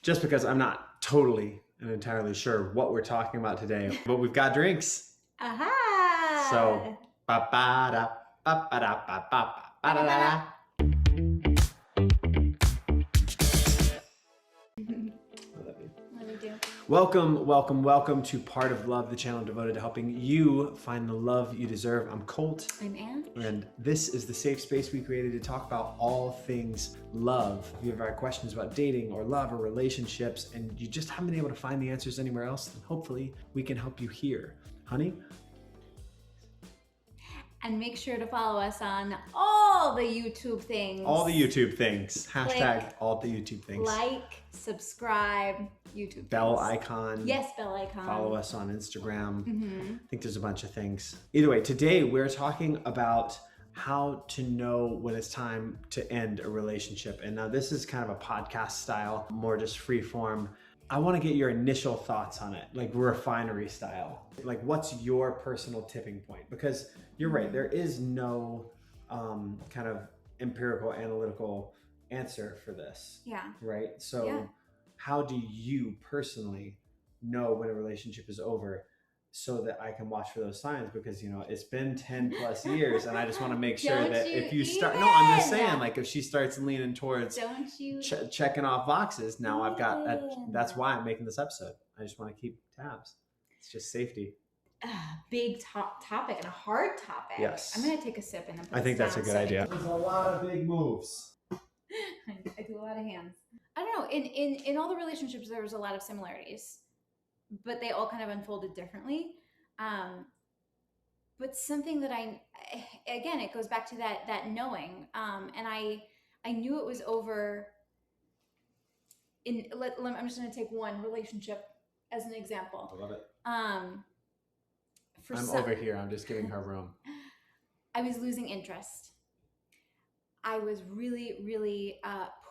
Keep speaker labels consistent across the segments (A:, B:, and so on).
A: just because I'm not totally and entirely sure what we're talking about today, but we've got drinks.
B: Aha!
A: So, ba-ba-da, ba-ba-da, ba-ba-ba, ba-da-da-da. Welcome to Part of Love, the channel devoted to helping you find the love you deserve. I'm Colt.
B: I'm Ann.
A: And this is the safe space we created to talk about all things love. If you ever had questions about dating or love or relationships and you just haven't been able to find the answers anywhere else, then hopefully we can help you here. Honey?
B: And make sure to follow us on all the YouTube things.
A: All the YouTube things. Hashtag all the YouTube things.
B: Like, subscribe, YouTube
A: Bell
B: things.
A: icon.
B: Yes, bell icon.
A: Follow us on Instagram.
B: Mm-hmm.
A: I think there's a bunch of things. Either way, today we're talking about how to know when it's time to end a relationship. And now this is kind of a podcast style, more just free form. I want to get your initial thoughts on it, like refinery style. Like, what's your personal tipping point? Because you're right, there is no kind of empirical, analytical answer for this.
B: Yeah.
A: Right? So how do you personally know when a relationship is over so that I can watch for those signs? Because, you know, it's been 10 plus years and I just want to make sure that if you start, no, I'm just saying, like, if she starts leaning towards checking off boxes, now I've got that. That's why I'm making this episode. I just want to keep tabs. It's just safety.
B: Big topic and a hard topic.
A: Yes.
B: I'm going to take a sip and then put
A: I think that's a good idea.
C: There's a lot of big moves.
B: I do a lot of hands. I don't know. In all the relationships, there was a lot of similarities, but they all kind of unfolded differently. But something that again, it goes back to that knowing. And I knew it was over. I'm just going to take one relationship as an example.
A: I love it.
B: I'm
A: over here. I'm just giving her room.
B: I was losing interest. I was really, really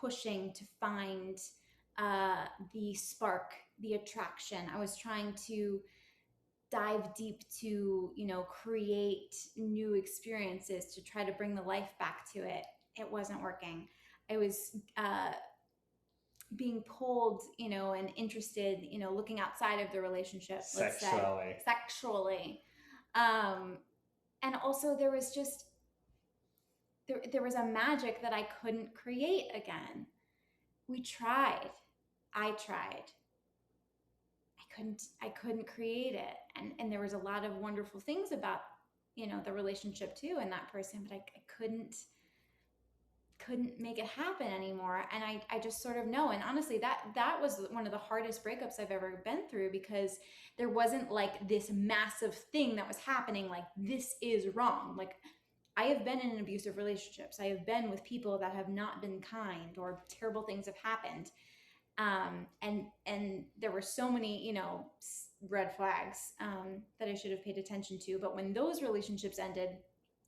B: pushing to find the spark, the attraction. I was trying to dive deep to, create new experiences to try to bring the life back to it. It wasn't working. I was being pulled, and interested, looking outside of the relationship. Sexually. And also there was just, there was a magic that I couldn't create again. We tried. I tried. I couldn't create it. And there was a lot of wonderful things about, the relationship too and that person, but I couldn't make it happen anymore. And I just sort of know. And honestly, that was one of the hardest breakups I've ever been through, because there wasn't like this massive thing that was happening. Like, this is wrong. Like, I have been in abusive relationships. I have been with people that have not been kind, or terrible things have happened. And there were so many, red flags that I should have paid attention to. But when those relationships ended,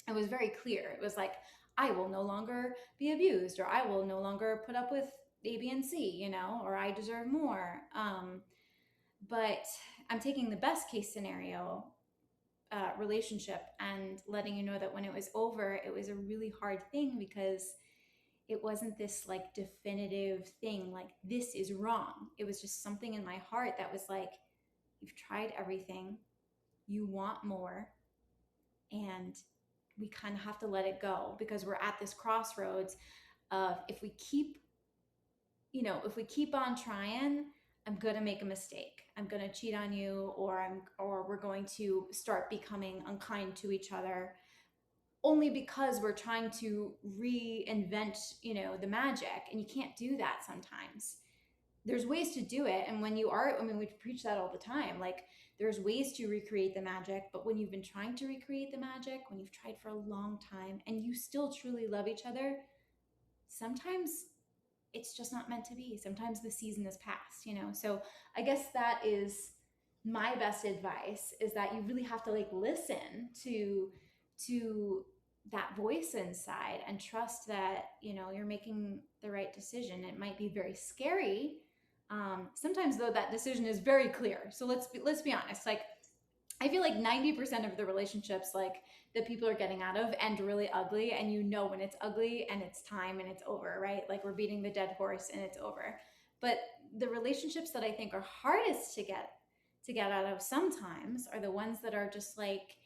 B: it was very clear. It was like, I will no longer be abused, or I will no longer put up with A, B, and C, or I deserve more. But I'm taking the best case scenario relationship and letting you know that when it was over, it was a really hard thing, because it wasn't this like definitive thing, like this is wrong. It was just something in my heart that was like, you've tried everything, you want more, and we kind of have to let it go, because we're at this crossroads of, if we keep on trying, I'm going to make a mistake. I'm going to cheat on you, or we're going to start becoming unkind to each other, only because we're trying to reinvent, the magic. And you can't do that sometimes. There's ways to do it. And when you are, we preach that all the time. Like, there's ways to recreate the magic, but when you've been trying to recreate the magic, when you've tried for a long time and you still truly love each other, sometimes it's just not meant to be. Sometimes the season is past, So I guess that is my best advice, is that you really have to like listen to that voice inside and trust that, you're making the right decision. It might be very scary. Sometimes though, that decision is very clear. So let's be honest. Like, I feel like 90% of the relationships like that people are getting out of end really ugly, and when it's ugly and it's time and it's over, right? Like, we're beating the dead horse and it's over. But the relationships that I think are hardest to get out of sometimes are the ones that are just like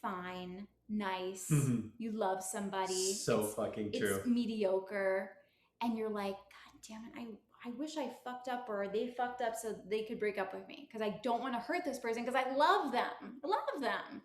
B: fine, nice, you love somebody,
A: So fucking true.
B: it's mediocre, and you're like, God damn it, I wish I fucked up or they fucked up so they could break up with me because I don't want to hurt this person because I love them. I love them.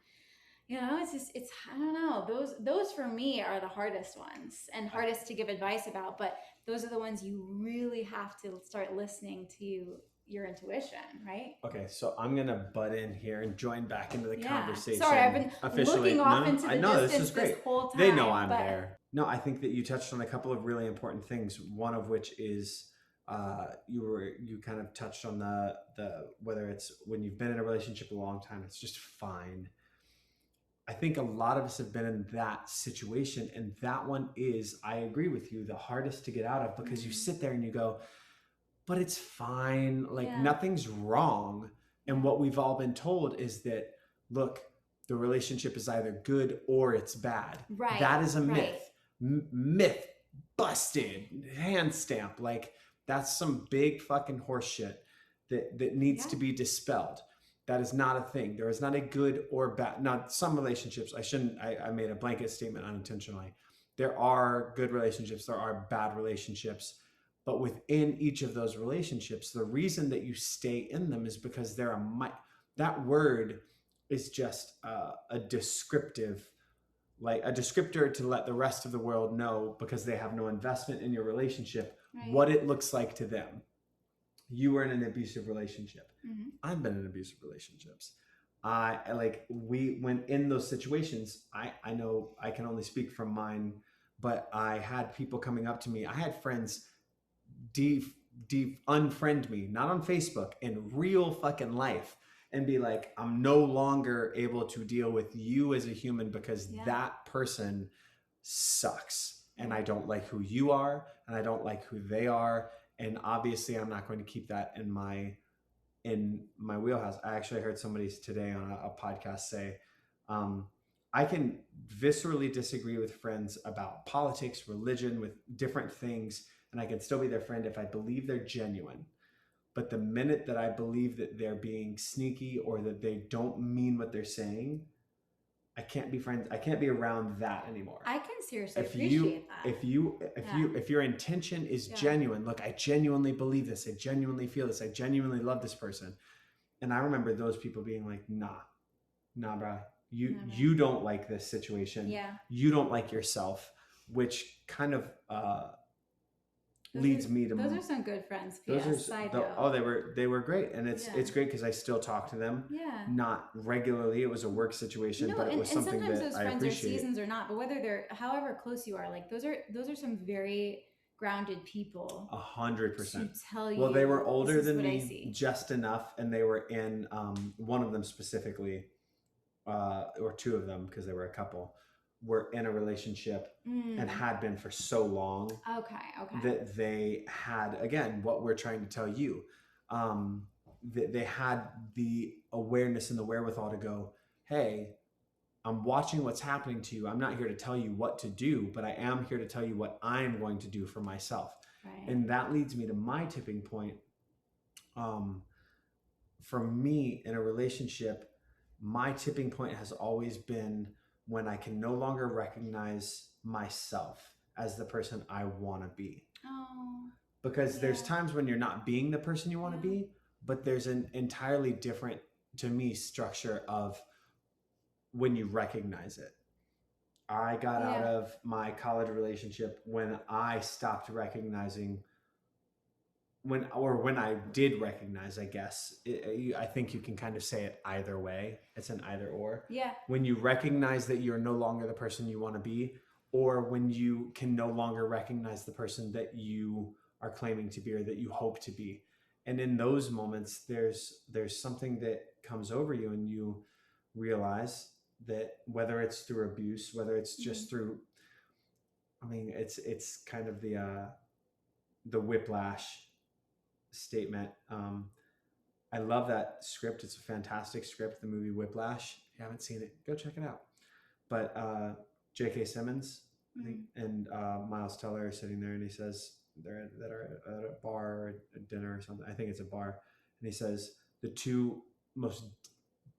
B: You know, it's I don't know. Those for me are the hardest ones and hardest to give advice about, but those are the ones you really have to start listening to your intuition, right?
A: Okay, so I'm gonna butt in here and join back into the conversation.
B: Sorry, I've been
A: officially
B: looking off into the distance this whole time.
A: They know I'm there. No, I think that you touched on a couple of really important things. One of which is you kind of touched on the whether it's when you've been in a relationship a long time, it's just fine. I think a lot of us have been in that situation, and that one is, I agree with you, the hardest to get out of because you sit there and you go, but it's fine, like nothing's wrong. And what we've all been told is that, look, the relationship is either good or it's bad.
B: Right.
A: That is a myth. Myth busted, hand stamp. Like that's some big fucking horse shit that needs to be dispelled. That is not a thing. There is not a good or bad. Now, some relationships, I made a blanket statement unintentionally. There are good relationships. There are bad relationships. But within each of those relationships, the reason that you stay in them is because that word is just a descriptive, like a descriptor to let the rest of the world know, because they have no investment in your relationship, what it looks like to them. You were in an abusive relationship. I've been in abusive relationships. When in those situations, I know I can only speak from mine, but I had people coming up to me. I had friends unfriend me, not on Facebook, in real fucking life, and be like, I'm no longer able to deal with you as a human because that person sucks. And I don't like who you are, and I don't like who they are. And obviously I'm not going to keep that in my wheelhouse. I actually heard somebody today on a podcast say, I can viscerally disagree with friends about politics, religion, with different things, and I can still be their friend if I believe they're genuine. But the minute that I believe that they're being sneaky or that they don't mean what they're saying, I can't be friends. I can't be around that anymore.
B: I can seriously appreciate that.
A: If your intention is genuine, look, I genuinely believe this. I genuinely feel this. I genuinely love this person. And I remember those people being like, nah, bro. You don't like this situation.
B: Yeah.
A: You don't like yourself, which kind of leads me to.
B: Those are some good friends.
A: They were great, and it's great because I still talk to them.
B: Yeah.
A: Not regularly. It was a work situation, but it was something that I appreciate.
B: And sometimes those friends are seasons or not, but whether they're however close you are, like those are some very grounded people.
A: 100%.
B: To tell you.
A: Well, they were older than me, just enough, and they were in one of them specifically, or two of them because they were a couple, were in a relationship and had been for so long that they had, again, what we're trying to tell you, that they had the awareness and the wherewithal to go, hey, I'm watching what's happening to you. I'm not here to tell you what to do, but I am here to tell you what I'm going to do for myself.
B: Right.
A: And that leads me to my tipping point. For me in a relationship, my tipping point has always been when I can no longer recognize myself as the person I want to be.
B: Oh.
A: Because there's times when you're not being the person you want to be, but there's an entirely different, to me, structure of when you recognize it. I got out of my college relationship when I stopped recognizing when I did recognize, I guess. I think you can kind of say it either way. It's an either or.
B: Yeah.
A: When you recognize that you're no longer the person you want to be, or when you can no longer recognize the person that you are claiming to be or that you hope to be. And in those moments, there's something that comes over you, and you realize that whether it's through abuse, whether it's just through, I mean, it's kind of the whiplash statement. I love that script. It's a fantastic script, the movie Whiplash. If you haven't seen it, go check it out. But J.K. Simmons, I think, and Miles Teller are sitting there, and he says, that are at a bar or a dinner or something. I think it's a bar. And he says the two most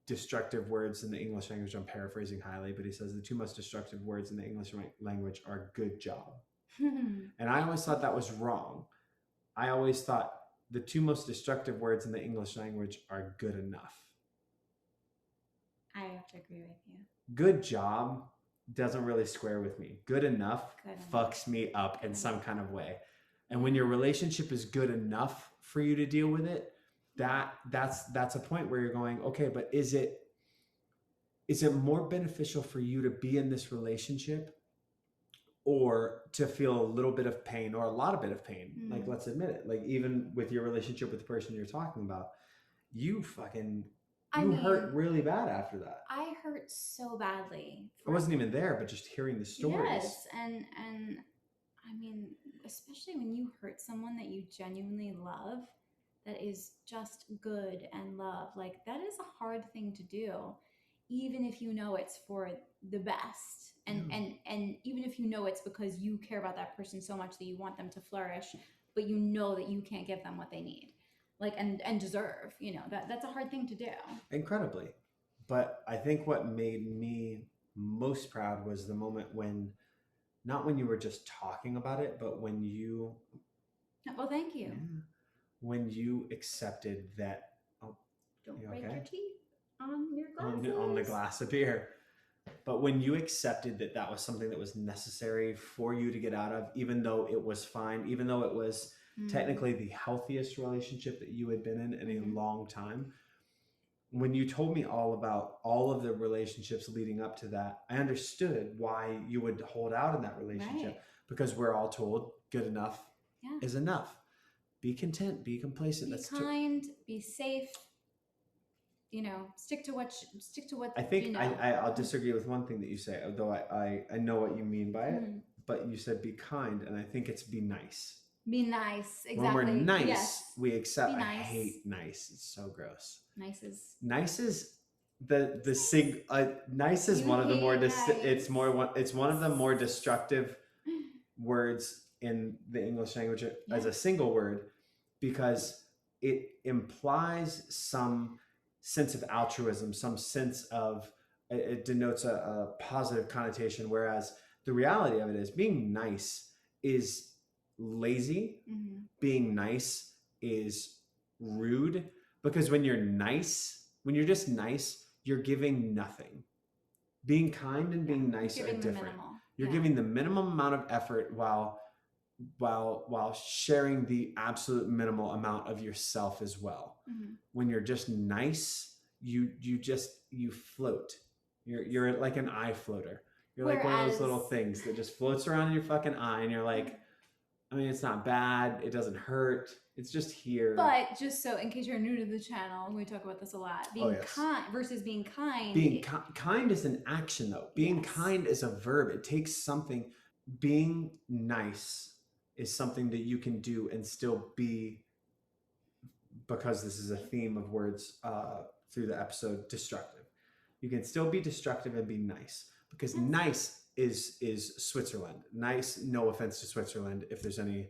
A: destructive words in the English language, I'm paraphrasing highly, but he says the two most destructive words in the English language are good job. And I always thought that was wrong. I always thought the two most destructive words in the English language are good enough.
B: I have to agree with you.
A: Good job doesn't really square with me. Good enough fucks me up in some kind of way. And when your relationship is good enough for you to deal with it, that's a point where you're going, okay, but is it more beneficial for you to be in this relationship or to feel a little bit of pain or a lot of bit of pain? Like, let's admit it. Like, even with your relationship with the person you're talking about, you hurt really bad after that.
B: I hurt so badly.
A: I wasn't even there, but just hearing the stories.
B: Yes, and I mean, especially when you hurt someone that you genuinely love, that is just good and love. Like, that is a hard thing to do, even if you know it's for the best. And even if you know it's because you care about that person so much that you want them to flourish, but you know that you can't give them what they need. Like, and deserve, that's a hard thing to do.
A: Incredibly. But I think what made me most proud was the moment not when you were just talking about it, but when you...
B: Well, thank you.
A: Yeah, when you accepted that... Oh,
B: don't break your teeth on your glasses.
A: On the glass of beer. But when you accepted that was something that was necessary for you to get out of, even though it was fine, even though it was technically the healthiest relationship that you had been in a long time. When you told me all about all of the relationships leading up to that, I understood why you would hold out in that relationship. Right. Because we're all told good enough is enough. Be content, be complacent.
B: Be kind, be safe. Stick to what.
A: I think I'll disagree with one thing that you say, although I know what you mean by it. But you said be kind, and I think it's be nice.
B: Be nice, exactly.
A: When we're nice, we accept. Nice. I hate nice. It's so gross.
B: Nice is
A: nice is one of the more it's one of the more destructive words in the English language as a single word, because it implies some sense of altruism, some sense of it denotes a positive connotation, whereas the reality of it is being nice is lazy. Being nice is rude, because when you're just nice, you're giving nothing. Being kind and being nice are different. You're giving the minimum amount of effort while sharing the absolute minimal amount of yourself as well. When you're just nice, you float. You're like an eye floater. You're like one of those little things that just floats around in your fucking eye, and you're like, I mean, it's not bad. It doesn't hurt. It's just here.
B: But just so, in case you're new to the channel, we talk about this a lot. Being kind versus being kind.
A: Being kind is an action, though. Being kind is a verb. It takes something. Being nice is something that you can do and still be, because this is a theme of words through the episode, destructive. You can still be destructive and be nice, because nice is Switzerland. Nice, no offense to Switzerland, if there's anybody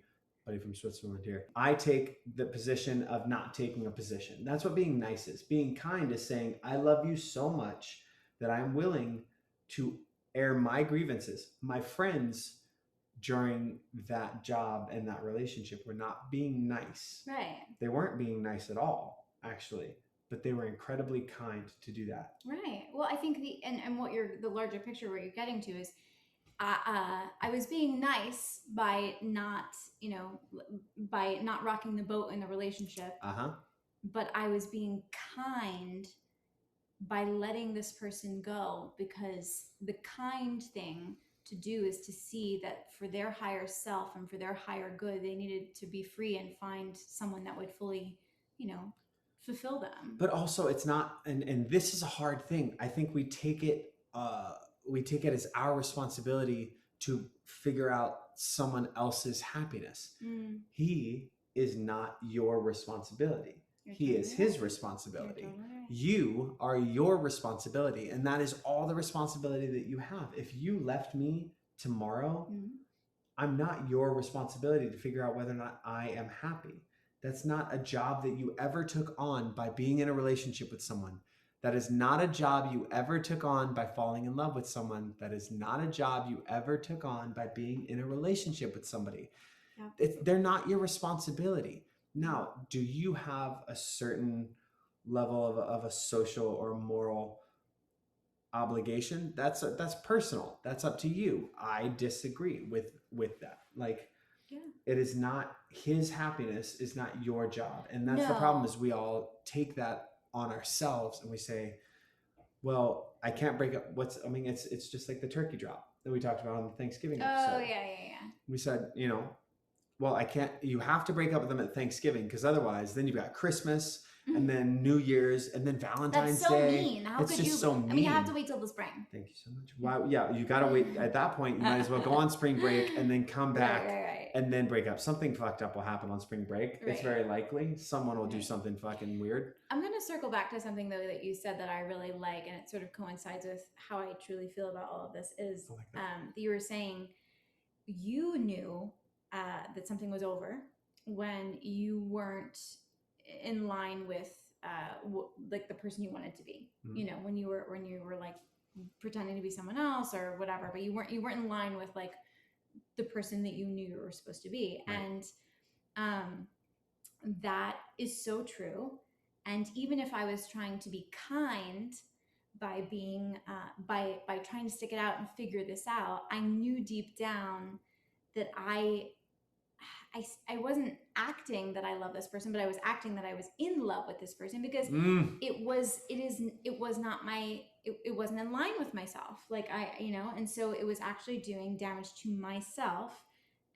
A: from Switzerland here. I take the position of not taking a position. That's what being nice is. Being kind is saying, I love you so much that I'm willing to air my grievances. My friends during that job and that relationship were not being nice.
B: Right.
A: They weren't being nice at all, actually. But they were incredibly kind to do that.
B: Right. Well, I think the larger picture where you're getting to is, I was being nice by not rocking the boat in the relationship. But I was being kind by letting this person go, because the kind thing to do is to see that for their higher self and for their higher good, they needed to be free and find someone that would fully, fulfill them.
A: But also it's not, and this is a hard thing. I think we take it as our responsibility to figure out someone else's happiness. He is not your responsibility. He is his responsibility. You are your responsibility, and that is all the responsibility that you have. If you left me tomorrow, I'm not your responsibility to figure out whether or not I am happy. That's not a job that you ever took on by being in a relationship with someone. That is not a job you ever took on by falling in love with someone. That is not a job you ever took on by being in a relationship with somebody.
B: Yeah.
A: They're not your responsibility. Now, do you have a certain level of a social or moral obligation? That's personal. That's up to you. I disagree with that. Like,
B: Yeah.
A: it is not, his happiness is not your job. And that's the problem, is we all take that on ourselves and we say, well, I can't break up. It's just like the turkey drop that we talked about on the Thanksgiving episode.
B: Oh, yeah.
A: We said, well, I can't, you have to break up with them at Thanksgiving, because otherwise then you've got Christmas and then New Year's and then Valentine's
B: That's so
A: Day.
B: mean. How
A: it's
B: could
A: just
B: you?
A: so mean.
B: I mean, you have to wait till the spring.
A: Thank you so much. Wow. Yeah, you got to wait. At that point, you might as well go on spring break and then come back
B: Right.
A: and then break up. Something fucked up will happen on spring break.
B: Right.
A: It's very likely. Someone will do something fucking weird.
B: I'm going to circle back to something, though, that you said that I really like, and it sort of coincides with how I truly feel about all of this, is that you were saying you knew that something was over when you weren't in line with like the person you wanted to be.
A: Mm-hmm.
B: When you were like pretending to be someone else or whatever, but you weren't in line with like the person that you knew you were supposed to be.
A: Right.
B: And that is so true. And even if I was trying to be kind by being by trying to stick it out and figure this out, I knew deep down that I wasn't acting that I love this person, but I was acting that I was in love with this person, because it wasn't in line with myself. Like and so it was actually doing damage to myself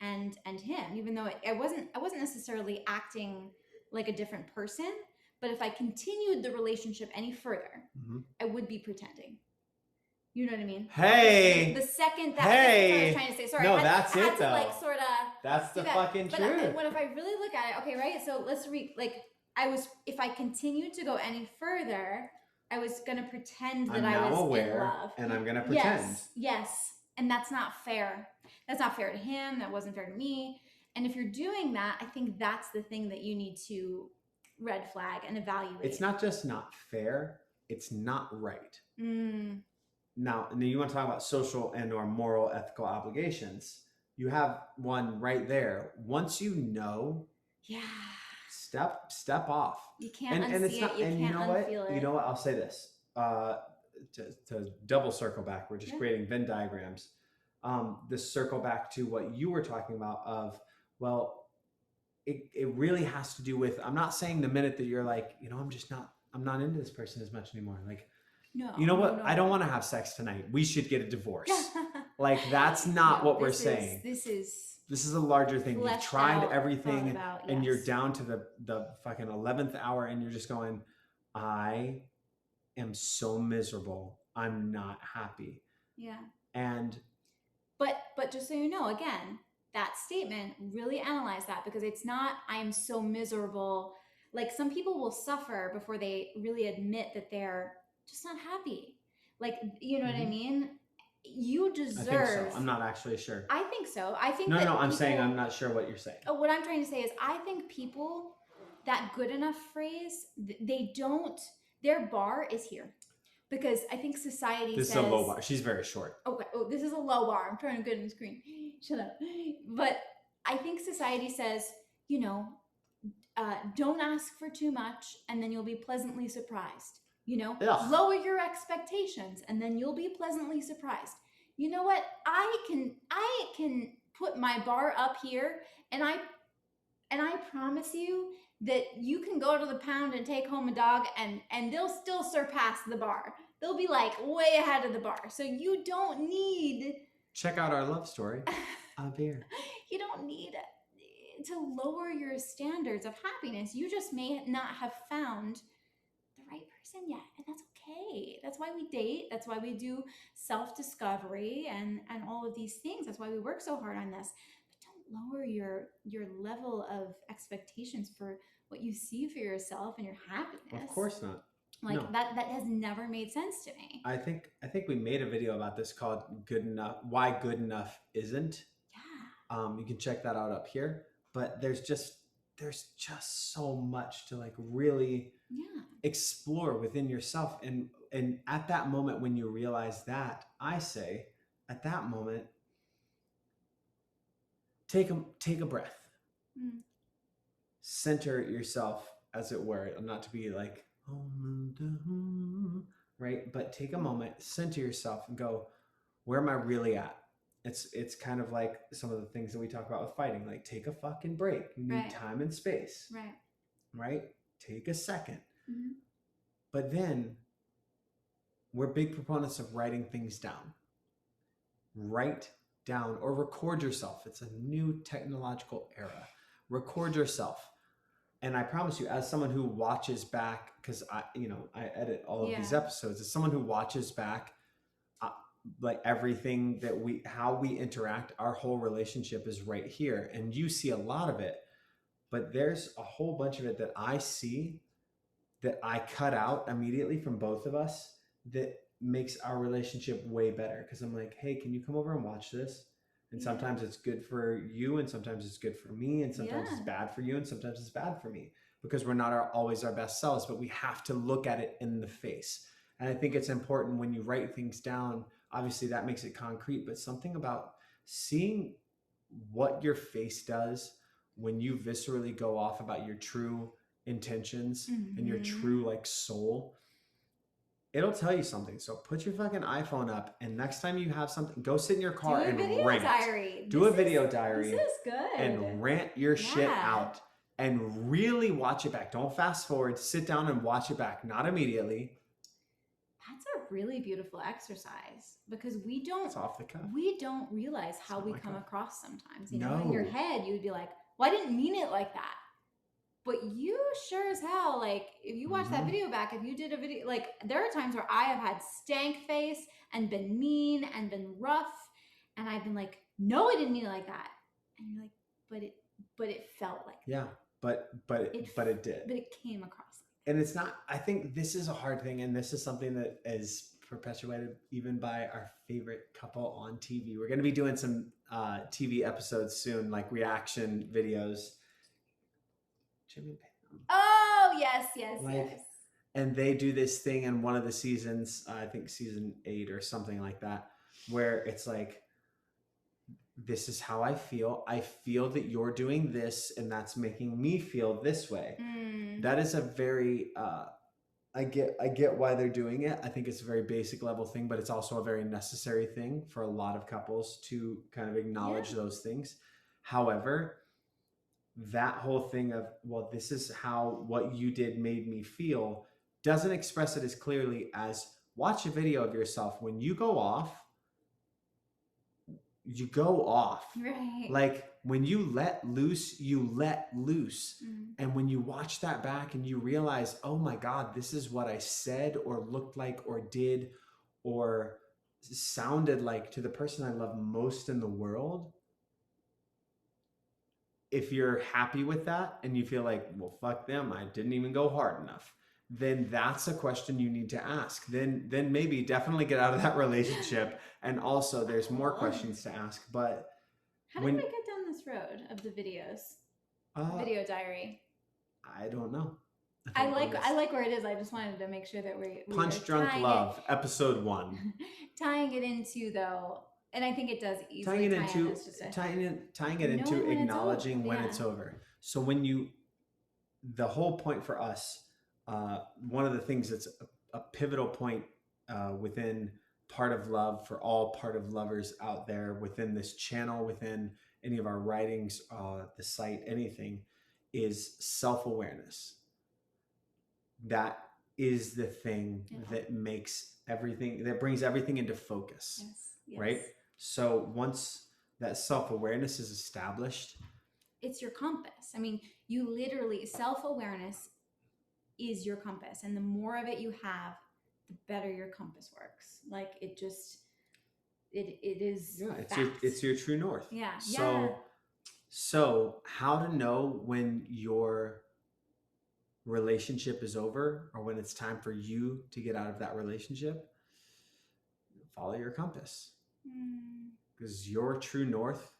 B: and him, even though I wasn't necessarily acting like a different person. But if I continued the relationship any further, I would be pretending. You know what I mean?
A: Hey!
B: The second that,
A: hey!
B: That's what I was trying to say. Sorry,
A: no,
B: I
A: that's
B: had
A: it,
B: to
A: though.
B: like sort of.
A: That's the fucking
B: but
A: truth.
B: What if I really look at it? Okay, right? So let's read. Like, if I continued to go any further, I was gonna pretend that I was
A: aware,
B: in love,
A: and I'm gonna pretend.
B: Yes, and that's not fair. That's not fair to him. That wasn't fair to me. And if you're doing that, I think that's the thing that you need to red flag and evaluate.
A: It's not just not fair, it's not right. Now, you want to talk about social and or moral ethical obligations. You have one right there. Once you know, step off.
B: You can't unsee it. You can't unfeel it.
A: You know what? I'll say this. To double circle back, we're just creating Venn diagrams. This circle back to what you were talking about of, well, it really has to do with, I'm not saying the minute that you're like, I'm not into this person as much anymore. Like,
B: no,
A: you know what?
B: No.
A: I don't want to have sex tonight. We should get a divorce. Like, that's not what we're saying. This is a larger thing. You've tried everything and you're down to the fucking 11th hour and you're just going, I am so miserable. I'm not happy.
B: Yeah.
A: But
B: just so you know, again, that statement, really analyze that, because it's not, I'm so miserable. Like, some people will suffer before they really admit that they're just not happy. Like, you know what I mean? You deserve.
A: I think so. I'm not actually sure.
B: I think so. I think
A: No, I'm saying I'm not sure what you're saying.
B: What I'm trying to say is, I think people, that good enough phrase, they don't, their bar is here. Because I think society says...
A: This is a low bar. She's very short.
B: Okay. Oh, this is a low bar. I'm trying to get on the screen. Shut up. But I think society says, don't ask for too much and then you'll be pleasantly surprised.
A: Ugh.
B: Lower your expectations and then you'll be pleasantly surprised. You know what? I can put my bar up here, and I promise you that you can go to the pound and take home a dog and they'll still surpass the bar. They'll be like way ahead of the bar. So you don't need...
A: Check out our love story. A beer.
B: You don't need to lower your standards of happiness. You just may not have found the right person yet. And that's okay. That's why we date. That's why we do self-discovery and all of these things. That's why we work so hard on this. Lower your level of expectations for what you see for yourself and your happiness.
A: Of course not.
B: Like,
A: no.
B: that has never made sense to me.
A: I think we made a video about this called "Good Enough." Why good enough isn't. You can check that out up here. But there's just so much to like really explore within yourself. And at that moment when you realize that, I say at that moment, take a breath. Center yourself, as it were, not to be like, right? But take a moment, center yourself and go, where am I really at? It's kind of like some of the things that we talk about with fighting, like take a fucking break. You need time and space. Right? Take a second. But then we're big proponents of writing things down. Write down or record yourself. It's a new technological era. Record yourself. And I promise you, as someone who watches back, because I edit all of these episodes, as someone who watches back, like everything that how we interact, our whole relationship is right here. And you see a lot of it, but there's a whole bunch of it that I see that I cut out immediately from both of us that makes our relationship way better. Because I'm like, hey, can you come over and watch this? And sometimes it's good for you, and sometimes it's good for me, and sometimes it's bad for you, and sometimes it's bad for me, because we're not always our best selves, but we have to look at it in the face. And I think it's important when you write things down, obviously that makes it concrete, but something about seeing what your face does when you viscerally go off about your true intentions and your true like soul, it'll tell you something. So put your fucking iPhone up, and next time you have something, go sit in your car and rant. Do a video diary.
B: This is good.
A: And rant your shit out and really watch it back. Don't fast forward. Sit down and watch it back. Not immediately.
B: That's a really beautiful exercise, because
A: It's off the cuff.
B: we don't realize how we come across sometimes. You know, in your head, you would be like, well, I didn't mean it like that. But you sure as hell, like, if you watch that video back, if you did a video, like, there are times where I have had stank face and been mean and been rough, and I've been like, no, I didn't mean it like that. And you're like, but it felt like that.
A: Yeah, but it did.
B: But it came across.
A: And it's not, I think this is a hard thing, and this is something that is perpetuated even by our favorite couple on TV. We're going to be doing some TV episodes soon, like reaction videos. Jimmy Pam.
B: Oh, yes.
A: And they do this thing in one of the seasons, I think season 8 or something like that, where it's like, this is how I feel. I feel that you're doing this, and that's making me feel this way. That is a very, I get why they're doing it. I think it's a very basic level thing, but it's also a very necessary thing for a lot of couples to kind of acknowledge those things. However, that whole thing of, well, this is how what you did made me feel, doesn't express it as clearly as watch a video of yourself. When you go off, you go off.
B: Right.
A: Like when you let loose, you let loose. And when you watch that back and you realize, oh my God, this is what I said or looked like or did or sounded like to the person I love most in the world. If you're happy with that and you feel like, well, fuck them, I didn't even go hard enough, then that's a question you need to ask. Then maybe definitely get out of that relationship. And also there's more questions to ask. But
B: how did we get down this road of the videos? Video diary.
A: I don't know.
B: I like where it is. I just wanted to make sure that we
A: Punch Drunk Love, episode 1.
B: Tying it into, though, and I think it does easily
A: tying it into acknowledging when it's over. So the whole point for us, one of the things that's a pivotal point within Part of Love for all Part of Lovers out there, within this channel, within any of our writings, the site, anything, is self-awareness. That is the thing that makes everything, that brings everything into focus. Yes. Right? So once that self-awareness is established,
B: it's your compass. I mean, you literally, self-awareness is your compass. And the more of it you have, the better your compass works. Like it is.
A: Yeah, it's your true north.
B: Yeah.
A: So how to know when your relationship is over or when it's time for you to get out of that relationship? Follow your compass. Because your true north,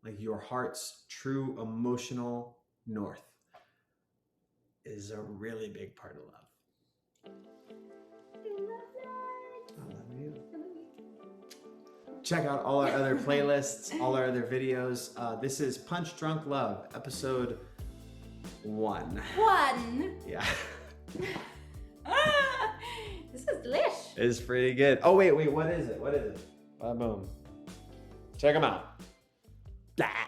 A: like your heart's true emotional north, is a really big part of love. I love you. Check out all our other playlists, all our other videos. This is Punch Drunk Love, episode 1. Yeah.
B: This is delish.
A: It's pretty good. Oh, wait, what is it? Boom. Check them out. Blah.